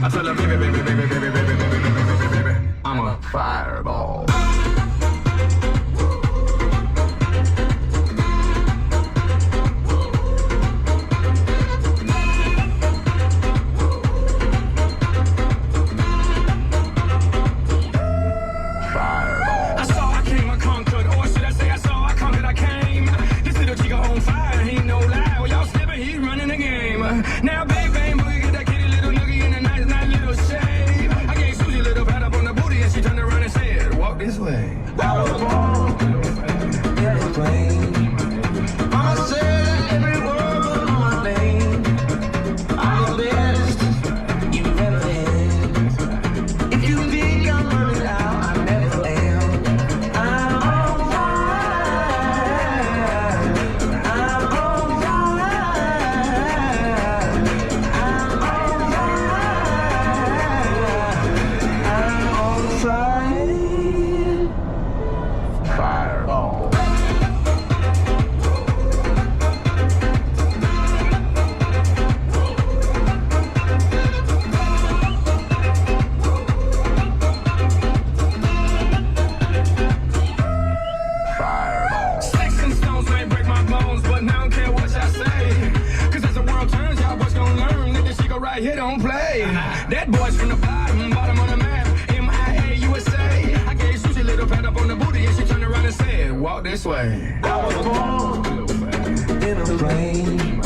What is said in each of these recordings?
I tell her, baby, baby, baby, baby, baby, baby, baby, baby, I'm a fireball. Now, bang, bang, boogie, get that kitty little noogie in a nice, nice little shave. I gave Susie a little pat up on the booty and she turned around and said, walk this way. I was born in a plane. Mama said every word was my name. I'm the best you've ever had. If you think I'm running out, I never am. I'm on fire. I'm on here don't play. That boy's from the bottom of the map. MIA USA. I gave Susie a little pat up on the booty and she turned around and said, walk this way. I was born in a plane.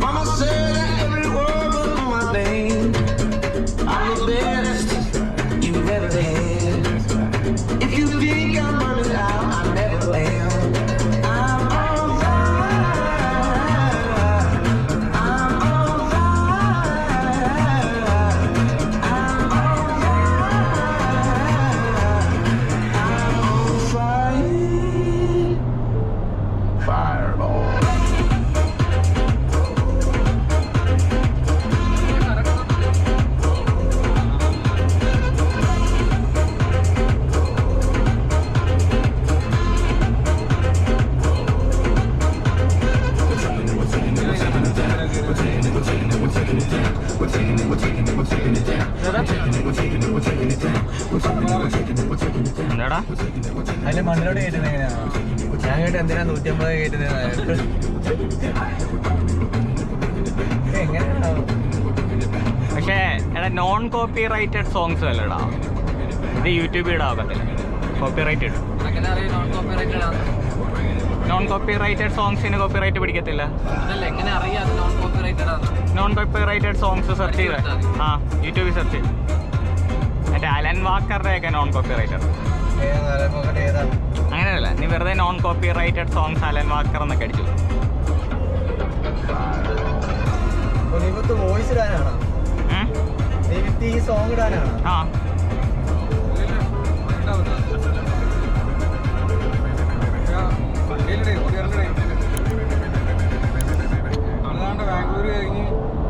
Mama said that every word was my name. I'm the best you've ever had. If you think I'm running out, I never am. അതിന്റെ മണ്ണിലോട് കയറ്റുന്നത് എങ്ങനെയാണോ? ഞാൻ കേട്ട് എന്തിനാ 150 കയറ്റുന്നത് എങ്ങനെയാണോ? പക്ഷേ എടാ non copyrighted songs അല്ലടാ ഇത് യൂട്യൂബിൽ ഇടാകത്തില്ല. Copyrighted non copyrighted സോങ്സിന് കോപ്പി റൈറ്റ് പിടിക്കത്തില്ല. Non copyrighted songs search ചെയ്ത് ആ യൂട്യൂബിൽ സെർച്ച് ചെയ്ത് മറ്റേ അലൻ വാക്കറുടെ ഒക്കെ നോൺ കോപ്പി റൈറ്റഡ് അങ്ങനെയല്ല. നീ വെറുതെ non copyrighted songs Allen walker എന്നൊക്കെ അടിച്ചു. വോയിസ് ഇടാനാണോ? ഈ സോങ് ഇടാനാണോ? ആ